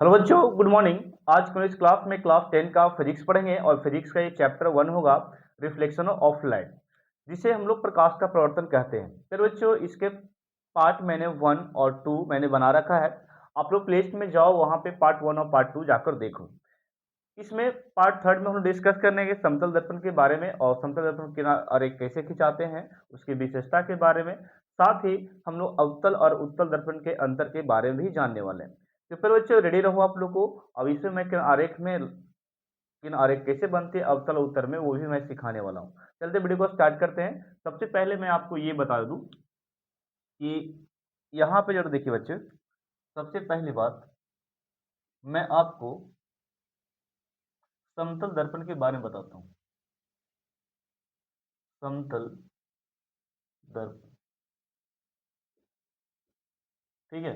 Hello बच्चों, good morning. आज हम इस क्लास में क्लास 10 का फिजिक्स पढ़ेंगे और फिजिक्स का ये चैप्टर 1 होगा, रिफ्लेक्शन ऑफ लाइट, जिसे हम लोग प्रकाश का प्रवर्तन कहते हैं। फिर बच्चों इसके पार्ट मैंने 1 और 2 मैंने बना रखा है। आप लोग प्ले लिस्ट में जाओ, वहाँ पे पार्ट 1 और पार्ट 2 जाकर देखो। इसमें पार्ट थर्ड में हम डिस्कस करेंगे समतल दर्पण के बारे में और समतल दर्पण के अरे कैसे खिंचाते हैं, उसकी विशेषता के बारे में। साथ ही हम लोग अवतल और उत्तल दर्पण के अंतर के बारे में भी जानने वाले हैं। तो फिर बच्चों रेडी रहो आप लोग को। अब इसमें मैं किन आरेख कैसे बनते हैं अवतल और उत्तल में, वो भी मैं सिखाने वाला हूँ। चलते वीडियो को स्टार्ट करते हैं। सबसे पहले मैं आपको ये बता दूं कि यहाँ पे जरा देखिए बच्चे, सबसे पहली बात मैं आपको समतल दर्पण के बारे में बताता हूँ। समतल दर्पण, ठीक है,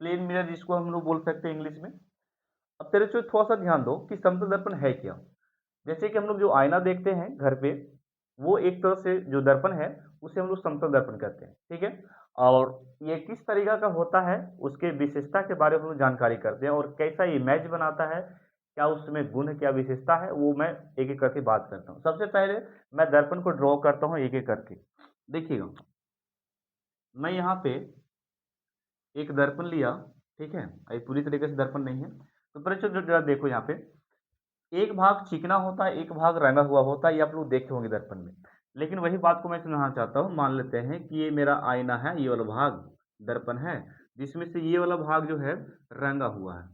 प्लेन मिरर जिसको हम लोग बोल सकते हैं इंग्लिश में। अब तेरे से थोड़ा सा ध्यान दो कि समतल दर्पण है क्या। जैसे कि हम लोग जो आईना देखते हैं घर पे, वो एक तरह से जो दर्पण है उसे हम लोग समतल दर्पण कहते हैं, ठीक है। और ये किस तरीका का होता है, उसके विशेषता के बारे में हम लोग जानकारी करते हैं और कैसा इमेज बनाता है, क्या उसमें गुण क्या विशेषता है, वो मैं एक एक करके बात करता हूँ। सबसे पहले मैं दर्पण को ड्रॉ करता हूँ एक एक करके। देखिएगा, मैं यहाँ पे एक दर्पण लिया, ठीक है। ये पूरी तरीके से दर्पण नहीं है, तो पहले जरा देखो यहाँ पे, एक भाग चिकना होता है, एक भाग रंगा हुआ होता है, ये आप लोग देखे होंगे दर्पण में। लेकिन वही बात को मैं समझाना चाहता हूँ। मान लेते हैं कि ये मेरा आईना है, ये वाला भाग दर्पण है, जिसमें से ये वाला भाग जो है रंगा हुआ है,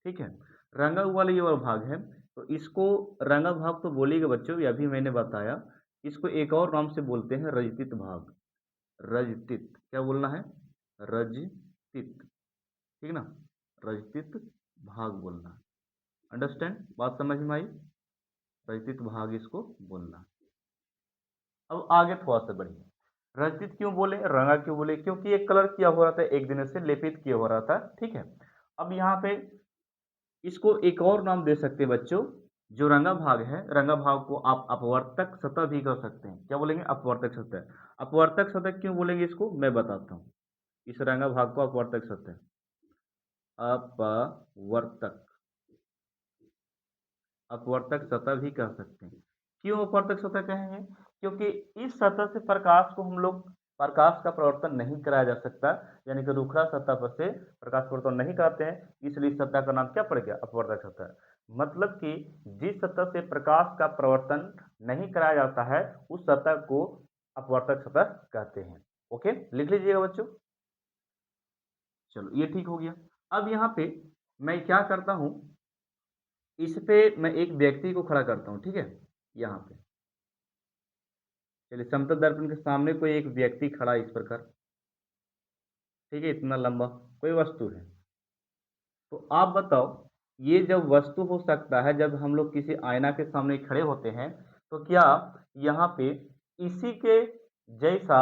ठीक है। रंगा हुआ वाला ये वाला भाग है, तो इसको रंगा भाग तो बोलिएगा बच्चों, ये अभी मैंने बताया। इसको एक और नाम से बोलते हैं रजतित भाग। रजतित क्या बोलना है? रजतित, ठीक ना, रजतित भाग बोलना है। अंडरस्टैंड, बात समझ में आई? रजतित भाग इसको बोलना। अब आगे थोड़ा सा बढ़िए, रजतित क्यों बोले, रंगा क्यों बोले? क्योंकि एक कलर किया हो रहा था, एक दिन से लेपित किया हो रहा था, ठीक है। अब यहाँ पे इसको एक और नाम दे सकते हैं बच्चों। जो रंगा भाग है, रंगा भाग को आप अपवर्तक सतह भी कर सकते हैं। क्या बोलेंगे? अपवर्तक सतह। अपवर्तक सतह क्यों बोलेंगे इसको, मैं बताता हूँ। इस रंगा भाग को अपवर्तक सतह, अपवर्तक, अपवर्तक सतह भी कह सकते हैं। क्यों अपवर्तक सतह कहेंगे? क्योंकि इस सतह से प्रकाश को हम लोग, प्रकाश का प्रवर्तन नहीं कराया जा सकता, यानी कि रूखड़ा सतह पर से प्रकाश प्रवर्तन नहीं कराते हैं, इसलिए इस सतह का नाम क्या पड़ गया? अपवर्तक सतह। मतलब कि जिस सतह से प्रकाश का प्रवर्तन नहीं कराया जाता है, उस सतह को अपवर्तक सतह कहते हैं। ओके, लिख लीजिएगा बच्चों। चलो ये ठीक हो गया। अब यहाँ पे मैं क्या करता हूँ, इस पे मैं एक व्यक्ति को खड़ा करता हूँ, ठीक है। यहाँ पे चलिए, समतल दर्पण के सामने कोई एक व्यक्ति खड़ा है इस प्रकार, ठीक है, इतना लंबा कोई वस्तु है। तो आप बताओ, ये जब वस्तु हो सकता है, जब हम लोग किसी आईना के सामने खड़े होते हैं, तो क्या यहाँ पे इसी के जैसा,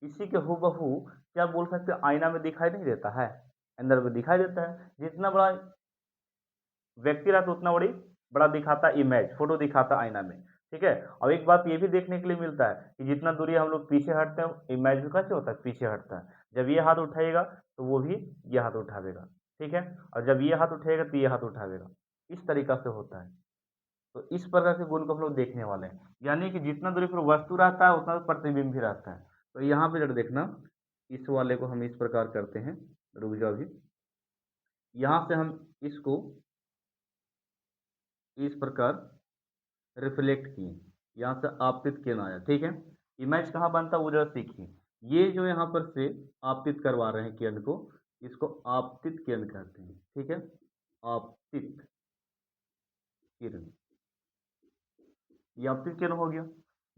इसी के हूबहू, क्या बोल सकते हैं, आईना में दिखाई नहीं देता है? अंदर में दिखाई देता है। जितना बड़ा व्यक्ति रहता है उतना बड़ी बड़ा दिखाता इमेज, फोटो दिखाता आईना में, ठीक है। और एक बात ये भी देखने के लिए मिलता है कि जितना दूरी हम लोग पीछे हटते हैं, इमेज भी कैसे होता है, पीछे हटता है। जब ये हाथ उठाएगा तो वो भी ये हाथ उठावेगा, ठीक है। और जब ये हाथ उठाएगा तो ये हाथ उठावेगा, इस तरीका से होता है। तो इस प्रकार के गुण को हम लोग देखने वाले हैं, यानी कि जितना दूरी पर वस्तु रहता है उतना प्रतिबिंब भी रहता है। तो यहाँ पे जरा देखना, इस वाले को हम इस प्रकार करते हैं, रुक जाओ अभी। यहाँ से हम इसको इस प्रकार रिफ्लेक्ट किए, यहाँ से आपतित किरण आया, ठीक है। इमेज कहाँ बनता है वो जरा सीखिए। ये जो यहाँ पर से आपतित करवा रहे हैं किरण को, इसको आपतित किरण कहते हैं, ठीक है। आपतित किरण, ये आपतित किरण हो गया।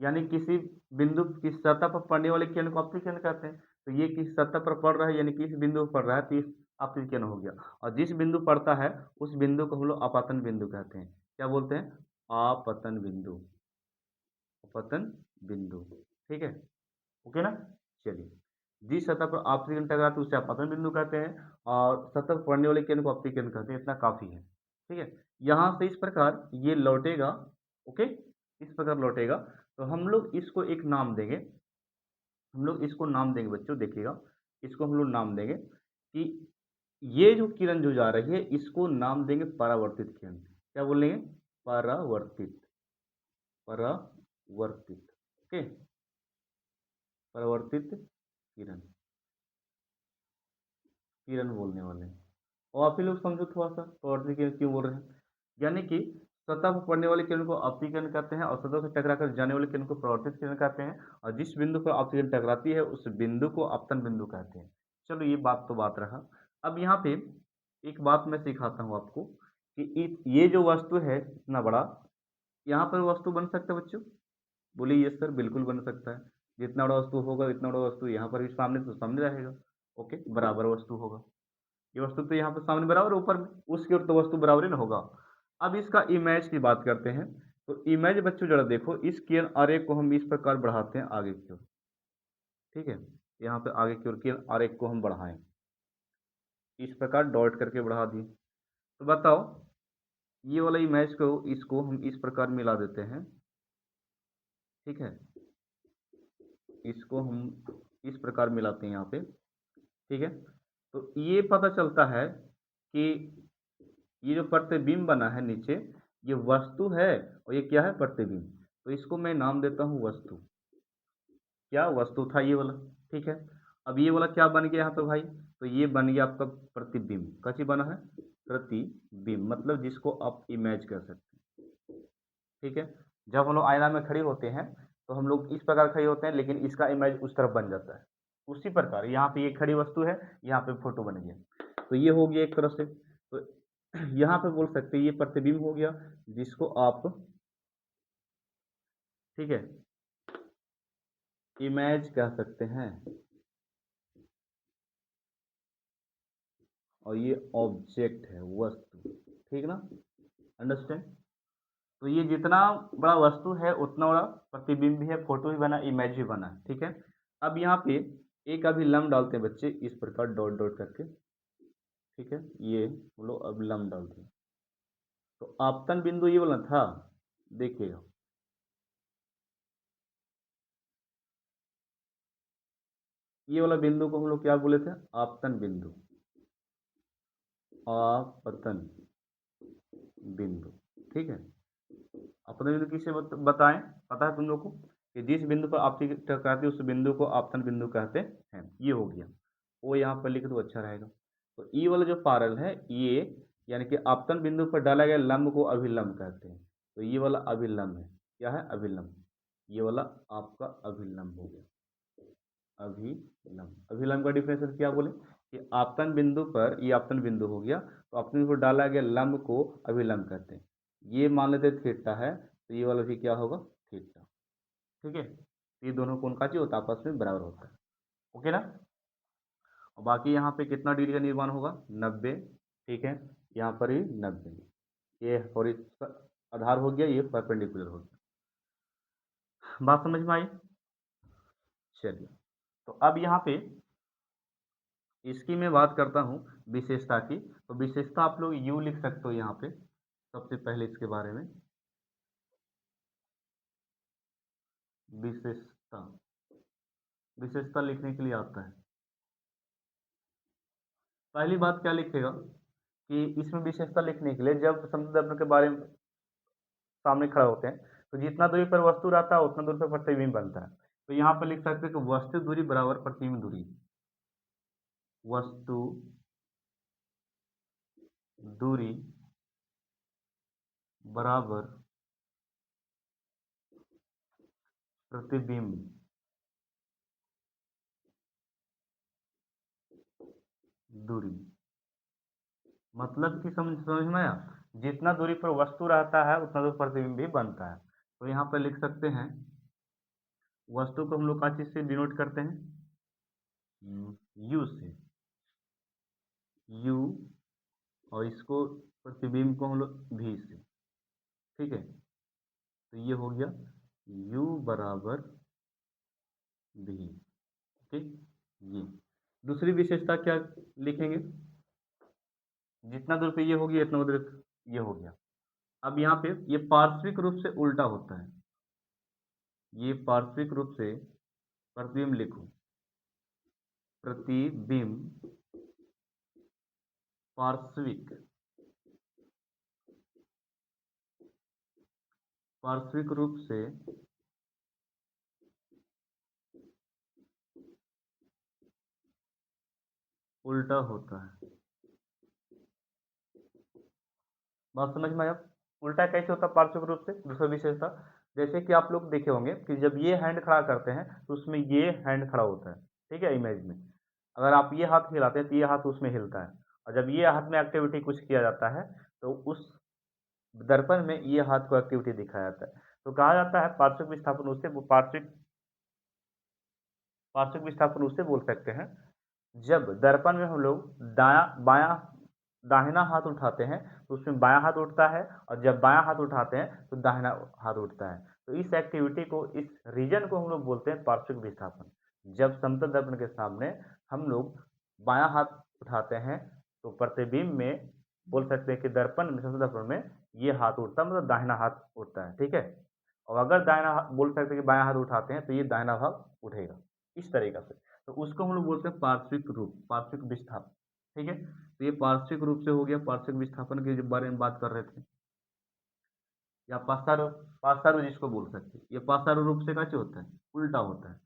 यानी किसी बिंदु की सतह पर पड़ने वाले किरण को आपतित किरण कहते हैं। तो ये किस सतह पर पड़ रहा है, यानी किस बिंदु पर पड़ रहा है, तो इस आपतित किरण हो गया। और जिस बिंदु पड़ता है उस बिंदु को हम लोग आपतन बिंदु कहते हैं। क्या बोलते हैं? आपतन बिंदु, अपतन बिंदु, ठीक है। ओके ना। चलिए, जिस सतह पर आपसी किरण टकराती है उसे अपतन बिंदु कहते हैं, और सतह पर पड़ने वाले किरण को आपतित किरण कहते हैं। इतना काफी है, ठीक है। यहाँ से इस प्रकार ये लौटेगा, ओके, इस प्रकार लौटेगा। तो हम लोग इसको एक नाम देंगे, हम लोग इसको नाम देंगे बच्चों, देखिएगा, इसको हम लोग नाम देंगे कि ये जो किरण जो जा रही है इसको नाम देंगे परावर्तित किरण। क्या बोलेंगे? परावर्तित, परावर्तित। ओके, परावर्तित किरण, किरण बोलने वाले हैं। और आप ही लोग समझो थोड़ा सा परावर्तित किरण क्यों बोल रहे हैं। यानी कि सतह पर पड़ने वाले किरण को आपतित किरण कहते हैं और सतह से टकराकर जाने वाले किरण को परावर्तित किरण कहते हैं, और जिस बिंदु पर आपतित किरण टकराती है उस बिंदु को आपतन बिंदु कहते हैं। चलो ये बात तो बात रहा। अब यहाँ पे एक बात मैं सिखाता हूँ आपको कि ये जो वस्तु है इतना बड़ा, यहाँ पर वस्तु बन सकता है बच्चों? बोलिए यस सर, बिल्कुल बन सकता है। जितना बड़ा वस्तु होगा इतना बड़ा वस्तु यहाँ पर भी सामने तो सामने रहेगा। ओके, बराबर वस्तु होगा। ये वस्तु तो यहाँ पर सामने बराबर, ऊपर में उसकी ओर तो वस्तु बराबर ही ना होगा। अब इसका इमेज की बात करते हैं। तो इमेज बच्चों जरा देखो, इस किरण आरेख को हम इस प्रकार बढ़ाते हैं आगे की ओर। ठीक है, यहाँ पे आगे की ओर किरण आरेख को हम बढ़ाएं, इस प्रकार डॉट करके बढ़ा दिए। तो बताओ, ये वाला इमेज को इसको हम इस प्रकार मिला देते हैं। ठीक है, इसको हम इस प्रकार मिलाते हैं यहाँ पे। ठीक है, तो ये पता चलता है कि ये जो प्रतिबिंब बना है नीचे, ये वस्तु है और ये क्या है? प्रतिबिंब। तो इसको मैं नाम देता हूँ वस्तु। क्या वस्तु था ये वाला? ठीक है, अब ये वाला क्या बन गया यहाँ पे भाई? तो ये बन गया आपका प्रतिबिंब। कैसे बना है? प्रतिबिंब, मतलब जिसको आप इमेज कह सकते हैं। ठीक है, जब हम लोग आईना में खड़े होते हैं तो हम लोग इस प्रकार खड़े होते हैं, लेकिन इसका इमेज उस तरफ बन जाता है। उसी प्रकार यहाँ पे ये खड़ी वस्तु है, यहाँ पे फोटो बन गया। तो ये हो गया एक तरह से। तो यहाँ पे बोल सकते हैं ये प्रतिबिंब हो गया, जिसको आप, ठीक है, इमेज कह सकते हैं। और ये ऑब्जेक्ट है, वस्तु। ठीक ना, अंडरस्टैंड? तो ये जितना बड़ा वस्तु है उतना बड़ा प्रतिबिंब भी है, फोटो भी बना, इमेज भी बना। ठीक है, अब यहाँ पे एक अभी लम्ब डालते हैं बच्चे, इस प्रकार डॉट डॉट करके। ठीक है, ये बोलो अब लम्ब डालते हैं। तो आपतन बिंदु ये वाला था, देखिएगा। ये वाला बिंदु को हम लोग क्या बोले थे? आपतन बिंदु, आपतन बिंदु। ठीक है, आपतन बिंदु किसे बताएं? पता है तुम लोग को कि जिस बिंदु पर आपसी टकराती है उस बिंदु को आपतन बिंदु कहते हैं। ये हो गया, वो यहाँ पर लिख दो, अच्छा रहेगा। तो ई वाला जो पारल है ये, यानी कि आपतन बिंदु पर डाला गया लंब को अभिलंब कहते हैं। तो ये वाला अभिलंब है। क्या है? अभिलंब। ये वाला आपका अभिलंब हो गया, अभिलंब। अभिलंब का डिफिनेशन क्या बोले कि आपतन बिंदु पर, ये आपतन बिंदु हो गया, तो आपतन बिंदु पर डाला गया लंब को अभिलंब कहते हैं। ये मान लेते थीटा है, तो ये वाला भी क्या होगा? थीटा। ठीक है, ये दोनों कोण का जो होता है आपस में बराबर होता है। ओके ना? और बाकी यहाँ पे कितना डिग्री का निर्माण होगा? 90। ठीक है, यहाँ पर भी 90। ये हॉरिजॉन्टल आधार हो गया, ये परपेंडिकुलर हो गया। बात समझ में आई? चलिए, तो अब यहाँ पे इसकी मैं बात करता हूँ विशेषता की। तो विशेषता आप लोग यू लिख सकते हो यहाँ पे, सबसे पहले इसके बारे में। विशेषता, विशेषता लिखने के लिए आता है। पहली बात क्या लिखेगा कि इसमें विशेषता लिखने के लिए जब समुद्र दर्पण के बारे में सामने खड़ा होते हैं, तो जितना दूरी पर वस्तु रहता है उतना दूरी पर प्रतिबिंब बनता है। तो यहाँ पर लिख सकते हैं कि वस्तु दूरी बराबर प्रतिबिंब दूरी। वस्तु दूरी बराबर प्रतिबिंब दूरी। मतलब कि समझ में आया? जितना दूरी पर वस्तु रहता है उतना दूरी पर प्रतिबिंब भी बनता है। तो यहाँ पर लिख सकते हैं, वस्तु को हम लोग किस चीज से डिनोट करते हैं? यू से। यू, और इसको प्रतिबिंब को हम लोग भी से। ठीक है, तो ये हो गया u बराबर भी। ओके, ये दूसरी विशेषता क्या लिखेंगे? जितना दूर पे ये होगी इतना दूर ये हो गया। अब यहाँ पे ये पार्श्विक रूप से उल्टा होता है, ये पार्श्विक रूप से प्रतिबिंब लिखो, प्रतिबिंब पार्श्विक पार्श्विक रूप से उल्टा होता है। बात समझ में आया? उल्टा कैसे होता है पार्श्विक रूप से? दूसरा विशेषता, जैसे कि आप लोग देखे होंगे कि जब ये हैंड खड़ा करते हैं तो उसमें ये हैंड खड़ा होता है, ठीक है, इमेज में। अगर आप ये हाथ हिलाते हैं तो ये हाथ उसमें हिलता है, और जब ये हाथ में एक्टिविटी कुछ किया जाता है तो उस दर्पण में ये हाथ को एक्टिविटी दिखाया जाता है। तो कहा जाता है पार्श्विक विस्थापन उससे पार्श्विक पार्श्विक विस्थापन उससे बोल सकते हैं जब दर्पण में हम लोग बायां दाहिना हाथ उठाते हैं तो उसमें बायां हाथ उठता है, और जब बायां हाथ उठाते हैं तो दाहिना हाथ उठता है। तो इस एक्टिविटी को, इस रीजन को हम लोग बोलते हैं पार्श्विक विस्थापन। जब समतल दर्पण के सामने हम लोग बायां हाथ उठाते हैं तो प्रतिबिंब में बोल सकते हैं कि दर्पण में, समतल दर्पण में ये हाथ उठता है, मतलब दाहिना हाथ उठता है, ठीक है। और अगर दाहिना बोल सकते हैं कि बायां हाथ उठाते हैं तो ये दाहिना भाग उठेगा, इस तरीका से। तो उसको हम लोग बोलते हैं पार्श्विक रूप, पार्श्विक विस्थापन, ठीक है। तो ये पार्श्विक रूप से हो गया, पार्श्विक विस्थापन के बारे में बात कर रहे थे। या पासारू, पासारू जिसको बोल सकते हैं, ये पासारू रूप से कैसे होता है? उल्टा होता है,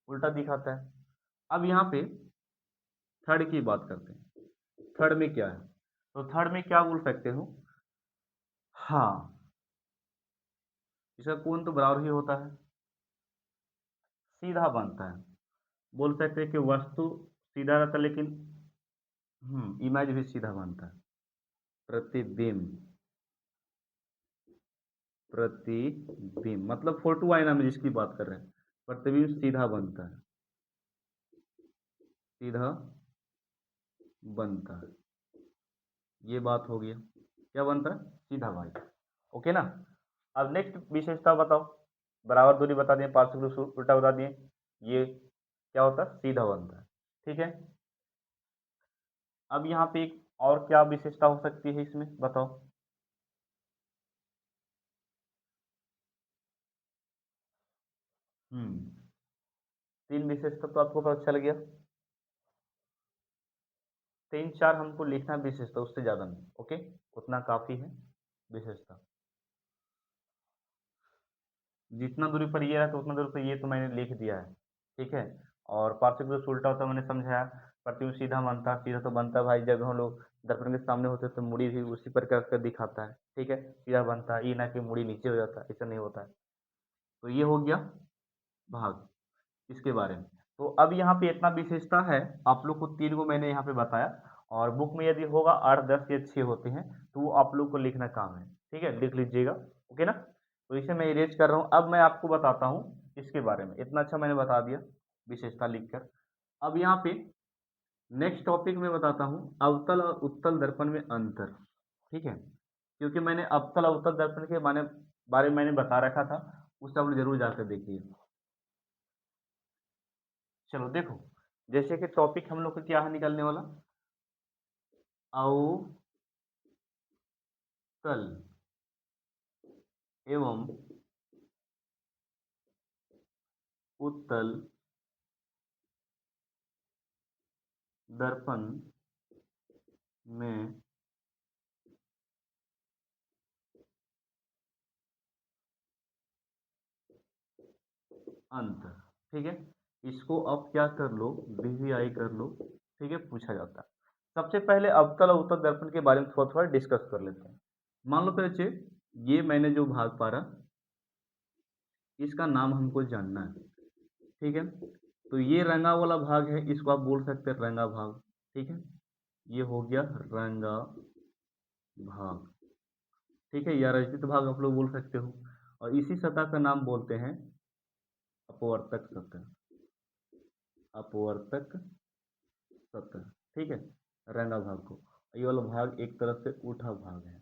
उल्टा दिखाता है। अब यहाँ पे थर्ड की बात करते हैं। थर्ड में क्या है? तो थर्ड में क्या बोल सकते हो? हाँ, इसका कोण तो बराबर ही होता है, सीधा बनता है। बोल सकते हैं कि वस्तु सीधा रहता है, लेकिन इमेज भी सीधा बनता है। प्रतिबिंब, प्रतिबिंब मतलब फोटो आईना में जिसकी बात कर रहे हैं, प्रतिबिंब सीधा बनता है, सीधा बनता है। ये बात हो गया, क्या बनता है? सीधा भाई, ओके ना। अब नेक्स्ट विशेषता बताओ। बराबर दूरी बता दिए, पार्श्व रूप से उल्टा बता दिए, ये क्या होता है? सीधा बनता है, ठीक है। अब यहाँ पे एक और क्या विशेषता हो सकती है इसमें, बताओ। हम्म, तीन विशेषता तो आपको पता चल गया। तीन चार हमको लिखना विशेषता, उससे ज्यादा नहीं, ओके, उतना काफी है विशेषता। जितना दूरी पर ये है तो उतना दूरी पर ये तो मैंने लिख दिया है, ठीक है। और पार्श्विक रूप से उल्टा होता मैंने समझाया। प्रतिबिंब सीधा बनता, सीधा तो बनता भाई जब हम लोग दर्पण के सामने होते हैं तो मुड़ी भी उसी प्रकार का दिखाता है, ठीक है, सीधा बनता है, ये ना कि मुड़ी नीचे हो जाता है, ऐसा नहीं होता है। तो ये हो गया भाग, इसके बारे में। तो अब यहाँ पे इतना विशेषता है, आप लोग को तीन को मैंने यहाँ पे बताया। और बुक में यदि होगा 8, 10 या 6 होते हैं तो वो आप लोग को लिखना काम है, ठीक है, लिख लीजिएगा, ओके ना। तो इसे मैं इरेज कर रहा हूँ। अब मैं आपको बताता हूँ इसके बारे में, इतना अच्छा मैंने बता दिया विशेषता लिखकर। अब यहाँ पे नेक्स्ट टॉपिक में बताता हूँ अवतल और उत्तल दर्पण में अंतर, ठीक है। क्योंकि मैंने अवतल और उत्तल दर्पण के बारे में मैंने बता रखा था, उसे आप लोग जरूर जाकर देखिए। चलो देखो, जैसे कि टॉपिक हम लोग का क्या है निकलने वाला, अवतल एवं उत्तल दर्पण में अंतर, ठीक है। इसको अब क्या कर लो, वीवीआई कर लो, ठीक है, पूछा जाता है। सबसे पहले अवतल और उत्तल दर्पण के बारे में थोड़ा थोड़ा डिस्कस कर लेते हैं। मान लो बच्चे, ये मैंने जो भाग पारा, इसका नाम हमको जानना है, ठीक है। तो ये रंगा वाला भाग है, इसको आप बोल सकते हैं रंगा भाग, ठीक है। ये हो गया रंगा भाग, ठीक है, या रचित भाग आप लोग बोल सकते हो। और इसी सतह का नाम बोलते हैं अपवर्तक सतह, अपवर्तक सतह, ठीक है, रंगा भाग को। ये वाला भाग एक तरफ से उठा भाग है,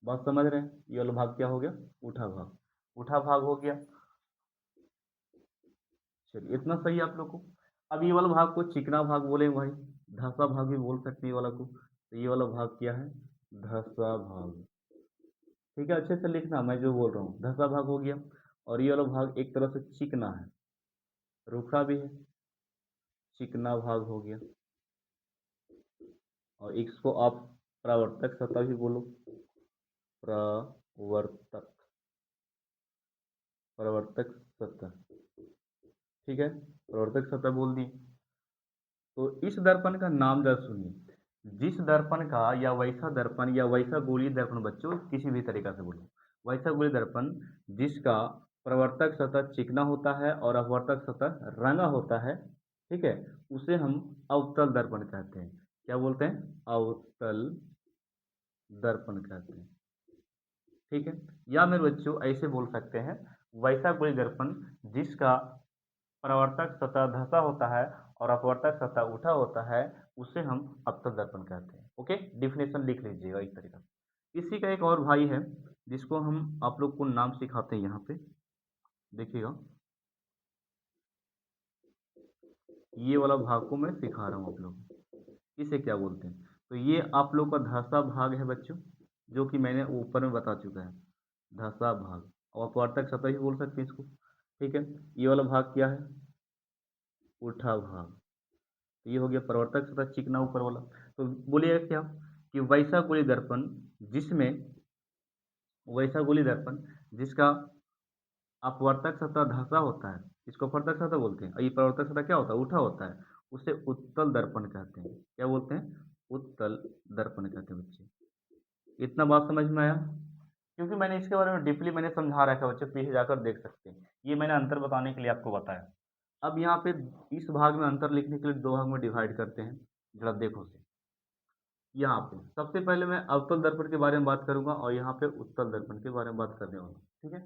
बात समझ रहे हैं? ये वाला भाग क्या हो गया? उठा भाग, उठा भाग हो गया। चलिए, इतना सही है आप लोग को। अब ये वाला भाग को चिकना भाग बोले भाई, धसा भाग भी बोल सकते हैं ये वाला को। तो ये वाला भाग क्या है? धसा भाग, ठीक है, अच्छे से लिखना मैं जो बोल रहा हूँ, धसा भाग हो गया। और ये वाला भाग एक तरह से चिकना है, रूखा भी है, चिकना भाग हो गया। और इसको आप परावर्तक सतह भी बोलो, परावर्तक, परावर्तक सतह, ठीक है, परावर्तक सतह बोल दी। तो इस दर्पण का नाम जरा सुनिए, जिस दर्पण का या वैसा गोलीय दर्पण, बच्चों किसी भी तरीका से बोलो, वैसा गोलीय दर्पण जिसका प्रवर्तक सतह चिकना होता है और अपवर्तक सतह रंगा होता है, ठीक है, उसे हम अवतल दर्पण कहते हैं। क्या बोलते हैं? अवतल दर्पण कहते हैं, ठीक है। या मेरे बच्चों ऐसे बोल सकते हैं, वैसा गोलीय दर्पण जिसका परावर्तक सतह धंसा होता है और अपवर्तक सतह उठा होता है, उसे हम अवतल दर्पण कहते हैं। ओके, डिफिनेशन लिख लीजिएगा इस तरीका से। इसी का एक और भाई है जिसको हम आप लोग को नाम सिखाते हैं, यहाँ पे देखिएगा, ये वाला भाग को मैं सिखा रहा हूँ आप लोग को। इसे क्या बोलते हैं? तो ये आप लोग का धसा भाग है बच्चों, जो कि मैंने ऊपर में बता चुका है, धसा भाग, और अपवर्तक सतह ही बोल सकते हैं इसको, ठीक है। ये वाला भाग क्या है? उठा भाग। तो ये हो गया प्रवर्तक सतह चिकना ऊपर वाला। तो बोलिएगा क्या कि जिसमें वैसा गोली दर्पण जिसका अपवर्तक सतह धंसा होता है, इसको अपवर्तक सतह बोलते हैं, और ये प्रवर्तक सतह क्या होता है? उठा होता है, उसे उत्तल दर्पण कहते हैं। क्या बोलते हैं? उत्तल दर्पण कहते हैं बच्चे। इतना बात समझ में आया? क्योंकि मैंने इसके बारे में डीपली मैंने समझा रखा है बच्चे, पीछे जाकर देख सकते हैं, ये मैंने अंतर बताने के लिए आपको बताया। अब यहाँ पे इस भाग में अंतर लिखने के लिए दो भाग में डिवाइड करते हैं, जरा देखो से। यहाँ पे सबसे पहले मैं अवतल दर्पण के बारे में बात करूंगा और यहाँ पे उत्तल दर्पण के बारे में बात करने वाला हूँ, ठीक है।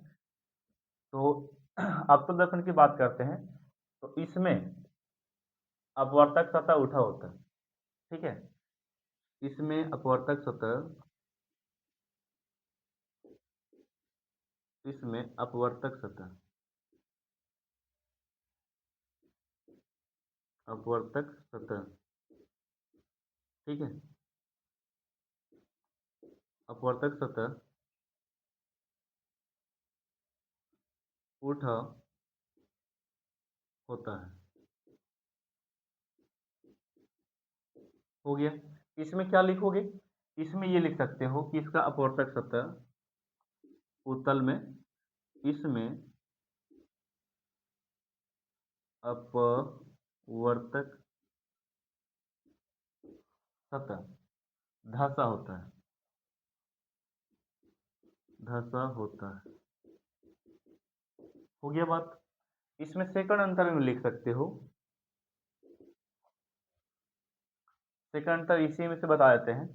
तो अवतल दर्पण की बात करते हैं, तो इसमें अपवर्तक सतह उठा होता है, ठीक है, इसमें अपवर्तक सतह, इसमें अपवर्तक सतह, अपवर्तक सतह, ठीक है, अपवर्तक सतह उठा होता है, हो गया। इसमें क्या लिखोगे? इसमें ये लिख सकते हो कि इसका अपवर्तक सतह उत्तल में, इसमें अपवर्तक सतह धसा होता है, धसा होता है, हो गया बात। इसमें सेकंड अंतर में लिख सकते हो, सेकंड अंतर इसी में से बता देते हैं,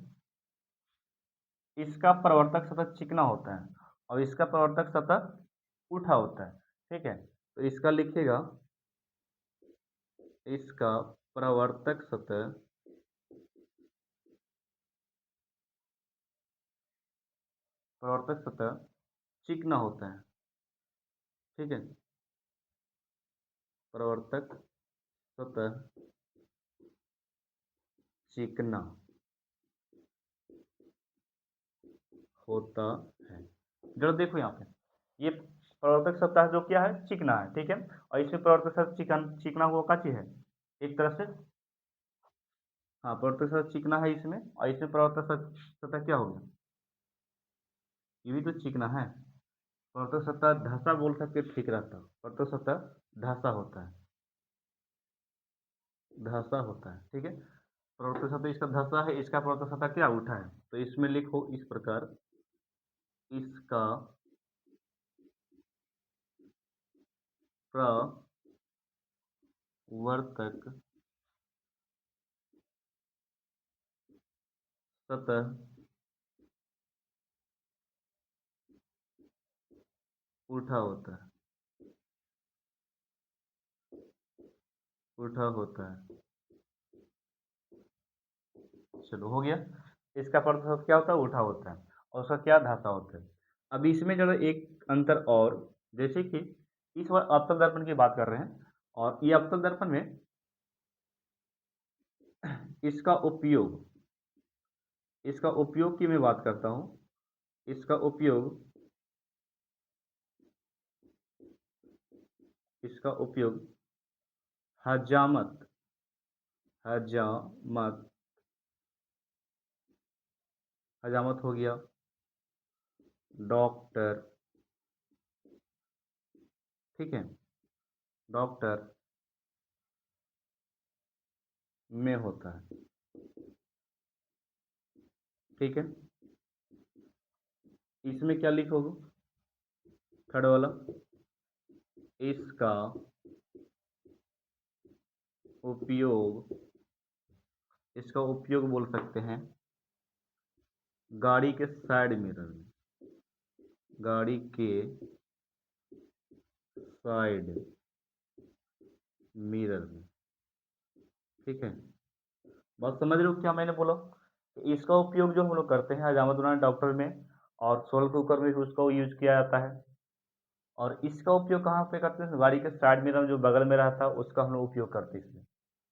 इसका प्रवर्तक सतह चिकना होता है और इसका प्रवर्तक सतह उठा होता है, ठीक है। तो इसका लिखिएगा, इसका प्रवर्तक सतह, प्रवर्तक सतह चिकना होता है, ठीक है, प्रवर्तक सतह चिकना होता है। जरा देखो यहाँ पे, ये प्रवर्तक सतह जो क्या है? चिकना है, ठीक है, और इसमें प्रवर्तक सतह चिकना हुआ का चीज है एक तरह से, हाँ, प्रवर्तक सतह चिकना है इसमें, और इसमें प्रवर्तक सतह क्या हो गया? ये भी तो चिकना है। प्रवर्तक सतह धसा बोल सकते, ठीक रहता, प्रवर्तक सतह धसा होता है, धसा होता है, ठीक है। प्रवर्तक सतह इसका धसा है, इसका प्रवर्तक सतह क्या? उठा है। तो इसमें लिखो इस प्रकार, इसका प्रवर्तक सतह उठा होता है, उठा होता है। चलो हो गया, इसका प्रवर्तक क्या होता है? उठा होता है, और उसका क्या? धसा होता है। अब इसमें जरा एक अंतर और, जैसे कि इस बार अवतल दर्पण की बात कर रहे हैं, और ये अवतल दर्पण में इसका उपयोग, इसका उपयोग की मैं बात करता हूँ, इसका उपयोग, इसका उपयोग हजामत, हजामत हजामत हो गया, डॉक्टर, ठीक है, डॉक्टर में होता है, ठीक है। इसमें क्या लिखोगे, थर्ड वाला, इसका उपयोग, इसका उपयोग बोल सकते हैं गाड़ी के साइड मिरर में, गाड़ी के साइड मिरर में, ठीक है। बात समझ रहे हो क्या मैंने बोला, इसका उपयोग जो हम लोग करते हैं हजामत बनाने डॉक्टर में, और सोल कुकर में भी उसका यूज किया जाता है। और इसका उपयोग कहाँ पे करते हैं, गाड़ी के साइड मिरर जो बगल में रहता है उसका हम लोग उपयोग करते हैं इसमें,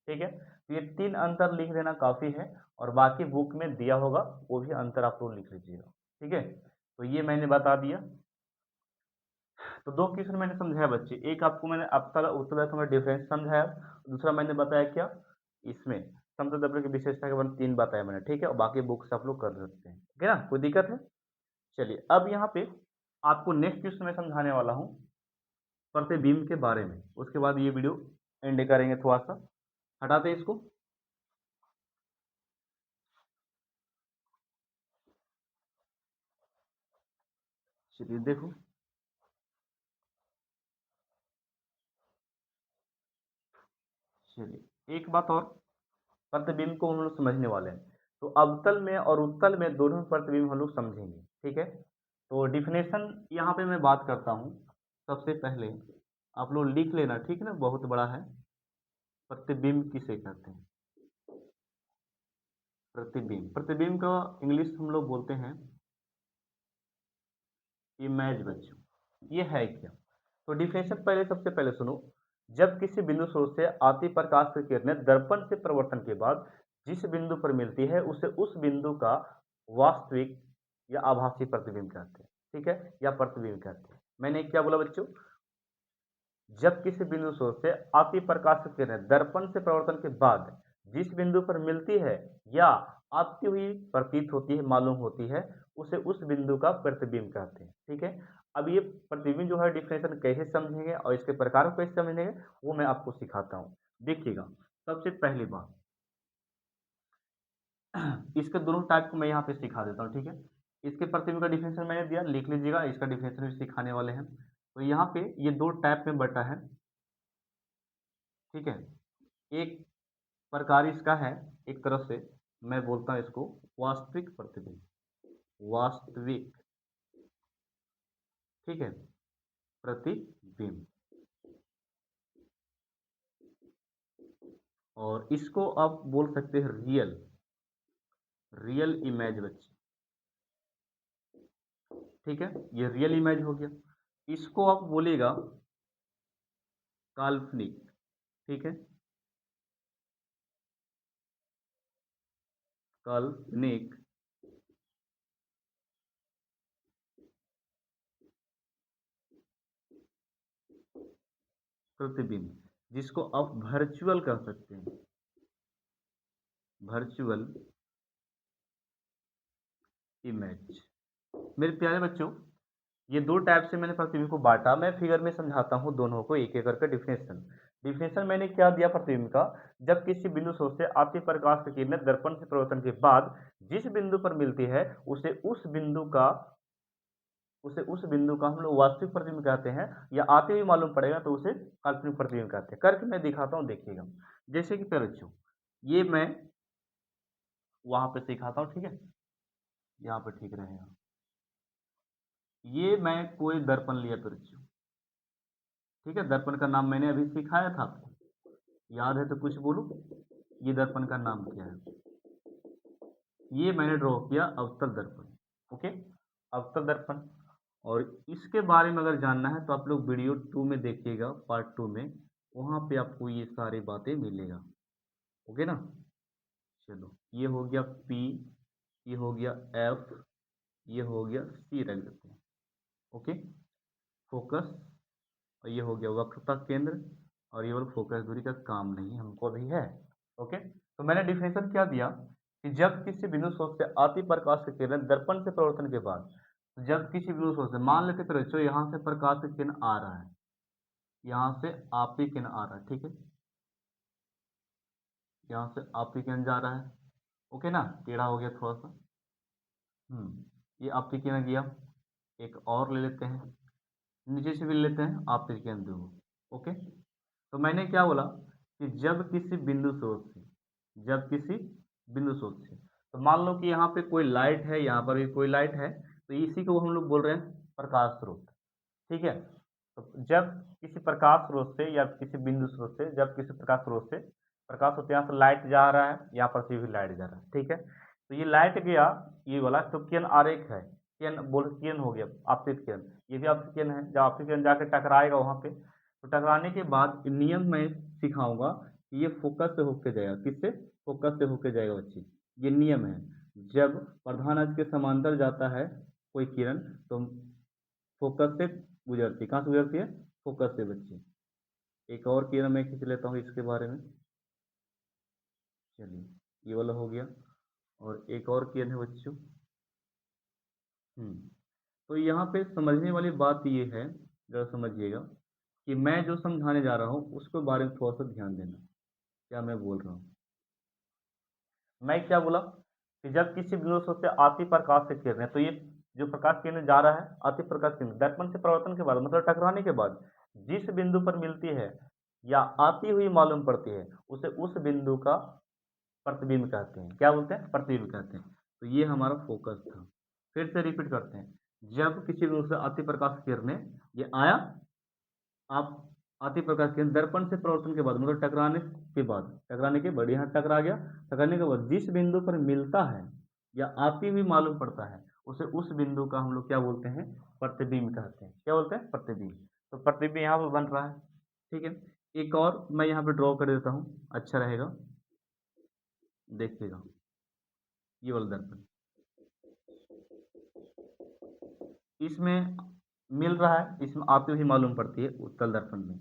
ठीक है। तो ये 3 अंतर लिख देना काफ़ी है, और बाकी बुक में दिया होगा वो भी अंतर आप लोग लिख लीजिएगा, ठीक है। तो ये मैंने बता दिया। तो 2 क्वेश्चन मैंने समझाया बच्चे, एक आपको मैंने अवतल उत्तलक में डिफरेंस समझाया, दूसरा मैंने बताया क्या, इसमें समतल दर्पण की विशेषता के बारे में 3 बताया मैंने, ठीक है। और बाकी बुक से आप लोग कर सकते हैं, ठीक है ना, कोई दिक्कत है। चलिए अब यहाँ पे आपको नेक्स्ट क्वेश्चन मैं समझाने वाला हूँ प्रतिबिंब के बारे में, उसके बाद ये वीडियो एंड करेंगे, थोड़ा सा हटाते हैं इसको। चलिए देखो, चलिए एक बात और, प्रतिबिंब को हम लोग समझने वाले हैं, तो अवतल में और उत्तल में दोनों प्रतिबिंब हम लोग समझेंगे, ठीक है। तो डिफिनेशन यहाँ पे मैं बात करता हूँ, सबसे पहले आप लोग लिख लेना, ठीक है ना, बहुत बड़ा है। प्रतिबिंब किसे कहते हैं, प्रतिबिंब, प्रतिबिंब का इंग्लिश हम लोग बोलते हैं इमेज बच्चों, ये है क्या। तो डिफिनेशन पहले सबसे पहले सुनो, जब किसी बिंदु स्रोत से आती प्रकाश की किरणें दर्पण से प्रवर्तन के बाद जिस बिंदु पर मिलती है उसे उस बिंदु का वास्तविक या आभासी प्रतिबिंब कहते हैं, ठीक है, या प्रतिबिंब कहते हैं। मैंने क्या बोला बच्चों, जब किसी बिंदु स्रोत से आती प्रकाश की किरणें दर्पण से प्रवर्तन के बाद जिस बिंदु पर मिलती है या आती हुई प्रतीत होती है, मालूम होती है, उसे उस बिंदु का प्रतिबिंब कहते हैं, ठीक है। अब ये प्रतिबिंब जो है डिफिनेशन कैसे समझेंगे और इसके प्रकार को कैसे समझेंगे वो मैं आपको सिखाता हूँ, देखिएगा। सबसे पहली बात, इसके दोनों टाइप को मैं यहाँ पे सिखा देता हूँ, ठीक है। इसके प्रतिबिंब का डिफिनेशन मैंने दिया, लिख लीजिएगा, इसका डिफिनेशन भी सिखाने वाले हैं। तो यहाँ पे ये 2 टाइप में बटा है, ठीक है। एक प्रकार इसका है, एक तरफ से मैं बोलता हूँ इसको वास्तविक प्रतिबिंब, वास्तविक, ठीक है, प्रतिबिंब। और इसको आप बोल सकते हैं रियल, रियल इमेज बच्चे, ठीक है, ये रियल इमेज हो गया। इसको आप बोलेगा काल्पनिक, ठीक है, काल्पनिक प्रतिबिंब, जिसको आप वर्चुअल कह सकते हैं, वर्चुअल इमेज। मेरे प्यारे बच्चों, ये 2 टाइप से मैंने प्रतिबिंब को बांटा, मैं फिगर में समझाता हूँ दोनों को एक एक करके। डिफिनेशन, डिफिनेशन मैंने क्या दिया प्रतिबिंब का, जब किसी बिंदु स्रोत से आती प्रकाश की किरणें दर्पण से प्रवर्तन के बाद जिस बिंदु पर मिलती है उसे उस बिंदु का हम लोग वास्तविक प्रतिबिंब कहते हैं, या आते हुए मालूम पड़ेगा तो उसे काल्पनिक प्रतिबिंब कहते हैं। करके मैं दिखाता हूँ, देखिएगा। जैसे कि प्यारे बच्चों, ये मैं वहां पे सिखाता हूँ, ठीक है, यहाँ पे ठीक रहेगा। ये मैं कोई दर्पण लिया प्यारे बच्चों, ठीक है, दर्पण का नाम मैंने अभी सिखाया था आपको, याद है तो कुछ बोलो, ये दर्पण का नाम क्या है। ये मैंने ड्रॉ किया अवतल दर्पण, ओके, अवतल दर्पण। और इसके बारे में अगर जानना है तो आप लोग वीडियो 2 में देखिएगा, पार्ट 2 में, वहाँ पे आपको ये सारी बातें मिलेगा, ओके ना। चलो, ये हो गया पी, ये हो गया एफ, ये हो गया सी, रख देते हैं, ओके, फोकस। और ये हो गया वक्रता केंद्र, और ये वाला फोकस दूरी का काम नहीं हमको अभी है, ओके। तो मैंने डिफिनेशन क्या दिया, कि जब किसी बिंदु स्रोत से आती प्रकाश की किरण दर्पण से परावर्तन के बाद, जब किसी बिंदु स्रोत से मान लेते हैं बच्चों यहाँ से प्रकाश की किरण आ रहा है, यहाँ से आपकी किरण आ रहा है, ठीक है, यहाँ से आपकी किरण जा रहा है, ओके ना, टेढ़ा हो गया थोड़ा सा। ये आपकी किरण गया, एक और ले लेते हैं, नीचे से भी ले लेते हैं, आपकी किरण दो, ओके। तो मैंने क्या बोला कि जब किसी बिंदु स्रोत से, जब किसी बिंदु स्रोत से, तो मान लो कि यहाँ पे कोई लाइट है, यहाँ पर भी कोई लाइट है, तो इसी को हम लोग बोल रहे हैं प्रकाश स्रोत, ठीक है। तो जब किसी प्रकाश स्रोत से या किसी बिंदु स्रोत से, जब किसी प्रकाश स्रोत से प्रकाश स्रोत, यहाँ से लाइट जा रहा है, यहाँ पर से भी लाइट जा रहा है, ठीक है। तो ये लाइट गया, ये वाला तो किरण आरेख है, किरण बोल किरण हो गया, आपतित किरण, ये भी आपतित किरण है। जब आपतित किरण जाकर टकराएगा वहाँ पे, तो टकराने के बाद नियम मैं सिखाऊंगा कि ये फोकस से होके जाएगा, किससे, फोकस से होके जाएगा बच्चे, ये नियम है। जब प्रधान अक्ष के समांतर जाता है कोई किरण, तो फोकस से गुजरती है, कहाँ से गुजरती है, फोकस से बच्चे। एक और किरण मैं खींच लेता हूँ इसके बारे में, चलिए ये वाला हो गया, और एक और किरण है बच्चों। तो यहाँ पे समझने वाली बात ये है, जरा समझिएगा कि मैं जो समझाने जा रहा हूँ उसके बारे में थोड़ा सा ध्यान देना, क्या मैं बोल रहा हूँ। मैं क्या बोला कि जब किसी बिंदु स्रोत से आती प्रकाश से किरणें, तो ये जो प्रकाश किरण जा रहा है, आती प्रकाश किरण दर्पण से परावर्तन के बाद, मतलब टकराने के बाद जिस बिंदु पर मिलती है या आती हुई मालूम पड़ती है, उसे उस बिंदु का प्रतिबिंब कहते हैं। क्या बोलते हैं, प्रतिबिंब कहते हैं। तो ये हमारा फोकस था। फिर से रिपीट करते हैं, जब किसी बिंदु से आती प्रकाश की किरणें, ये आया, आप आती प्रकाश किरण दर्पण से परावर्तन के बाद, मतलब टकराने के बाद, टकराने के बाद यहाँ टकरा गया, टकराने के बाद जिस बिंदु पर मिलता है या आती हुई मालूम पड़ता है, उसे उस बिंदु का हम लोग क्या बोलते हैं, प्रतिबिंब कहते हैं। क्या बोलते हैं, प्रतिबिंब। तो प्रतिबिंब यहाँ पर बन रहा है, ठीक है। एक और मैं यहाँ पे ड्रॉ कर देता हूँ, अच्छा रहेगा, देखिएगा, ये वाला दर्पण, इसमें मिल रहा है, इसमें आती हुई मालूम पड़ती है उत्तल दर्पण में,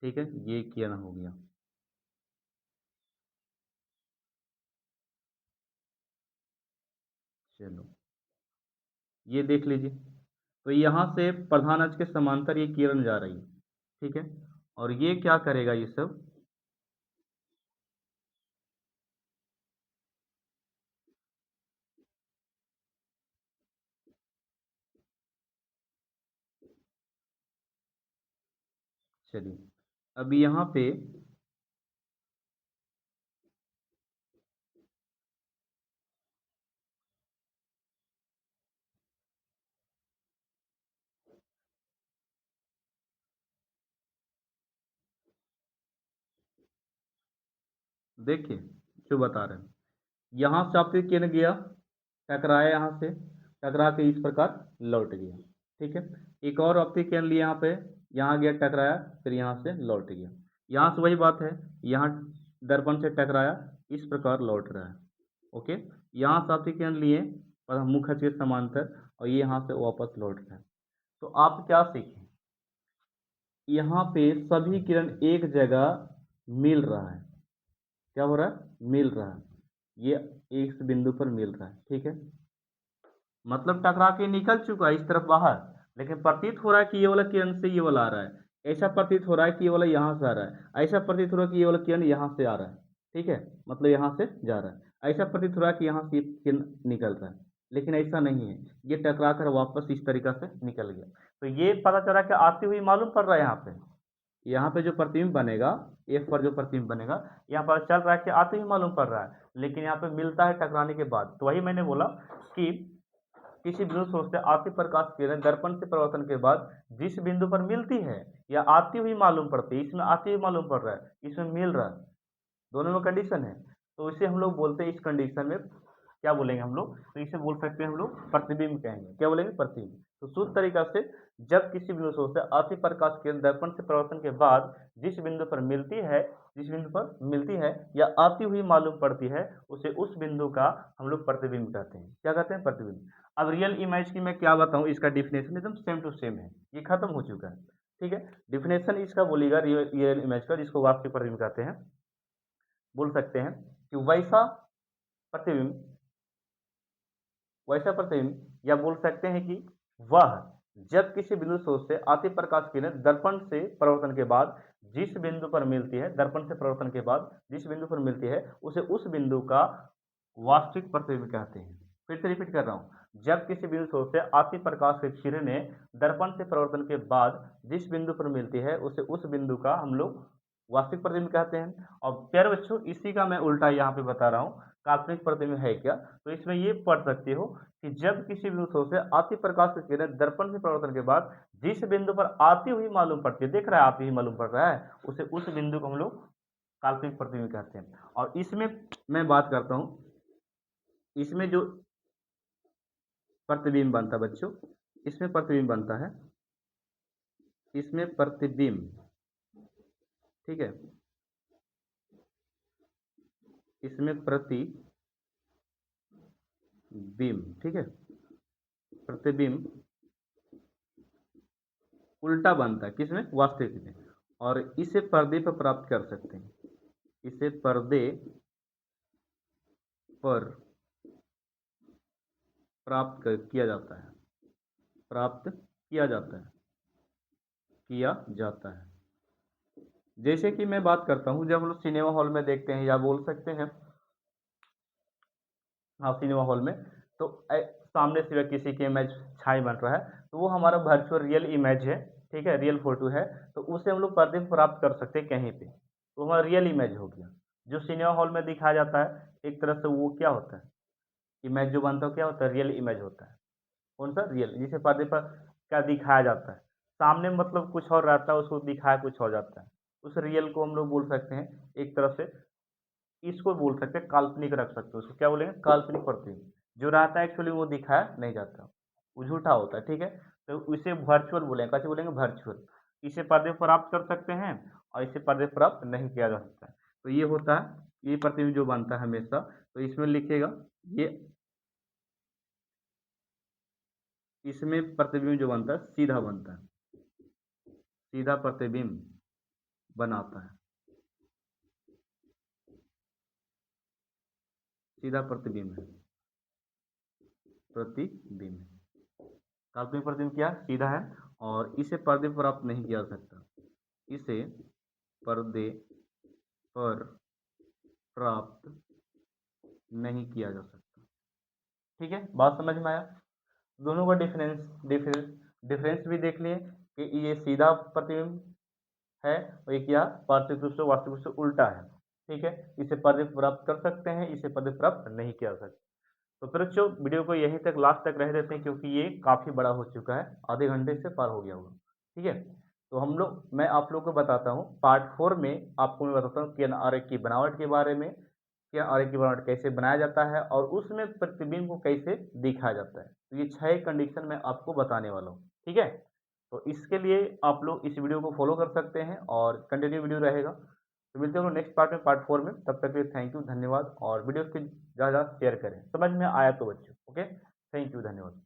ठीक है। ये किरण हो गया, चलो ये देख लीजिए। तो यहाँ से प्रधान अक्ष के समांतर ये किरण जा रही है, ठीक है। और ये क्या करेगा, ये सब चलिए अब यहाँ पे देखिए जो बता रहे हैं, यहाँ से आपके किरण गया, टकराया, यहाँ से टकरा के इस प्रकार लौट गया, ठीक है। एक और आपके किरण लिया यहाँ पे, यहाँ गया टकराया, फिर यहाँ से लौट गया। यहाँ से वही बात है, यहाँ दर्पण से टकराया, इस प्रकार लौट रहा है, ओके। यहाँ से आपके किरण लिए और मुख के समांतर, और ये यहाँ से वापस लौट रहा है। तो आप क्या सीखें, यहाँ पे सभी किरण एक जगह मिल रहा है, क्या हो रहा है, मिल रहा है, ये इस बिंदु पर मिल रहा है, ठीक है। मतलब टकरा के निकल चुका है इस तरफ बाहर, लेकिन प्रतीत हो रहा है कि ये वाला किरण से ये वाला आ रहा है, ऐसा प्रतीत हो रहा है कि ये वाला यहाँ से आ रहा है, ऐसा प्रतीत हो रहा है कि ये वाला किरण यहाँ से आ रहा है, ठीक है, मतलब यहाँ से जा रहा है, ऐसा प्रतीत हो रहा है कि यहाँ से किरण निकल रहा है, लेकिन ऐसा नहीं है, ये टकरा कर वापस इस तरीका से निकल गया। तो ये पता चला कि आती हुई मालूम पड़ रहा है, यहाँ पे जो प्रतिबिंब बनेगा, एफ पर जो प्रतिबिंब बनेगा, यहाँ पर चल रहा है कि आते ही मालूम पड़ रहा है, लेकिन यहाँ पे मिलता है टकराने के बाद। तो वही मैंने बोला कि किसी बिंदु स्रोत से आती प्रकाश किरण दर्पण से परावर्तन के बाद जिस बिंदु पर मिलती है या आती हुई मालूम पड़ती है, इसमें आती हुई मालूम पड़ रहा है, इसमें मिल रहा है, दोनों में कंडीशन है, तो इसे हम लोग बोलते हैं, इस कंडीशन में क्या बोलेंगे हम लोग, तो इसे बोल सकते हैं हम लोग प्रतिबिंब कहेंगे। क्या बोलेंगे, प्रतिबिंब। तो शुद्ध तरीका से जब किसी बिंदु स्रोत से आती प्रकाश किरण दर्पण से परावर्तन के बाद जिस बिंदु पर मिलती है, जिस बिंदु पर मिलती है या आती हुई मालूम पड़ती है, उसे उस बिंदु का हम लोग प्रतिबिंब कहते हैं। क्या कहते हैं, प्रतिबिंब। अब रियल इमेज की मैं क्या बताऊं, इसका डिफिनेशन एकदम सेम टू सेम है, ये खत्म हो चुका है, ठीक है। डिफिनेशन इसका बोलिएगा रियल इमेज का, जिसको वास्तविक प्रतिबिंब कहते हैं, बोल सकते हैं कि वैसा प्रतिबिंब, वैसा प्रतिबिंब, या बोल सकते हैं कि वह जब किसी बिंदु स्रोत से आती प्रकाश किरण दर्पण से परावर्तन के बाद जिस बिंदु पर मिलती है, दर्पण से परावर्तन के बाद जिस बिंदु पर मिलती है, उसे उस बिंदु का वास्तविक प्रतिबिंब कहते हैं। फिर से रिपीट कर रहा हूं, जब किसी बिंदु स्रोत से आती प्रकाश की किरणें दर्पण से परावर्तन के बाद जिस बिंदु पर मिलती है, उसे उस बिंदु का हम लोग वास्तविक प्रतिबिंब कहते हैं। और प्यारे बच्चों, इसी का मैं उल्टा यहाँ पे बता रहा हूँ, काल्पनिक प्रतिबिंब है क्या। तो इसमें ये पढ़ सकते हो कि जब किसी बिंदु स्रोत से आती प्रकाश की किरण दर्पण से परावर्तन के बाद जिस बिंदु पर आती हुई मालूम पड़ती है, देख रहा है आती हुई मालूम पड़ रहा है, उसे उस बिंदु को हम लोग काल्पनिक प्रतिबिंब कहते हैं। और इसमें मैं बात करता हूँ, इसमें जो प्रतिबिंब बनता है बच्चों, इसमें प्रतिबिंब बनता है, इसमें प्रतिबिंब, ठीक है, इसमें प्रतिबिंब, ठीक है, प्रतिबिंब उल्टा बनता है, किसमें, वास्तविक में, और इसे पर्दे पर प्राप्त कर सकते हैं, इसे पर्दे पर किया जाता है, प्राप्त किया जाता है, किया जाता है। जैसे कि मैं बात करता हूं, जब हम लोग सिनेमा हॉल में देखते हैं, या बोल सकते हैं हाँ सिनेमा हॉल में, तो सामने से किसी की इमेज छाई बन रहा है, तो वो हमारा वर्चुअल रियल इमेज है, ठीक है, रियल फोटो है, तो उसे हम लोग पर्दे पर प्राप्त कर सकते हैं कहीं पे, तो हमारा रियल इमेज हो गया। जो सिनेमा हॉल में दिखाया जाता है, एक तरह से वो क्या होता है, इमेज जो बनता है क्या होता है, रियल इमेज होता है। कौन सा, रियल, जिसे पर्दे पर क्या दिखाया जाता है, सामने मतलब कुछ और रहता है, उसको दिखाया कुछ हो जाता है, उस रियल को हम लोग बोल सकते हैं एक तरह से, इसको बोल सकते हैं काल्पनिक, रख सकते हो उसको, क्या बोलेंगे, काल्पनिक प्रतिबिंब। जो रहता है एक्चुअली वो दिखाया नहीं जाता, वो झूठा होता है, ठीक है। तो इसे वर्चुअल बोलेंगे, कैसे बोलेंगे, वर्चुअल। इसे पर्दे पर प्राप्त कर सकते हैं और इसे पर्दे पर प्राप्त नहीं किया जा सकता है। तो ये होता है, ये प्रतिबिंब जो बनता है हमेशा, तो इसमें लिखिएगा, ये इसमें प्रतिबिंब जो बनता है सीधा बनता है, सीधा प्रतिबिंब बनाता है, सीधा प्रतिबिंब है, प्रतिबिंब। काल्पनिक प्रतिबिंब क्या सीधा है, और इसे पर्दे पर प्राप्त नहीं किया जा सकता, इसे पर्दे पर प्राप्त नहीं किया जा सकता, ठीक है। बात समझ में आया, दोनों का डिफरेंस डिफरेंस भी देख लिए कि ये सीधा प्रतिबिंब है और एक यह पार्थिव रूप से वास्तविक रूप से उल्टा है, ठीक है। इसे पर्दे पर प्राप्त कर सकते हैं, इसे पर्दे पर प्राप्त नहीं किया जा सकता। तो फिर बच्चों, वीडियो को यहीं तक लास्ट तक रह देते हैं, क्योंकि ये काफ़ी बड़ा हो चुका है, आधे घंटे से पार हो गया होगा, ठीक है। तो हम लोग, मैं आप लोगों को बताता हूँ, पार्ट 4 में आपको मैं बताता हूँ किरण की बनावट के बारे में, किरण की बनावट कैसे बनाया जाता है और उसमें प्रतिबिंब को कैसे दिखाया जाता है। तो ये 6 कंडीशन मैं आपको बताने वाला हूँ, ठीक है। तो इसके लिए आप लोग इस वीडियो को फॉलो कर सकते हैं और कंटिन्यू वीडियो रहेगा। तो मिलते हैं हम लोग नेक्स्ट पार्ट में, पार्ट 4 में। तब तक के लिए थैंक यू, धन्यवाद, और वीडियो को ज़्यादा शेयर करें, समझ में आया तो बच्चों, ओके, थैंक यू, धन्यवाद।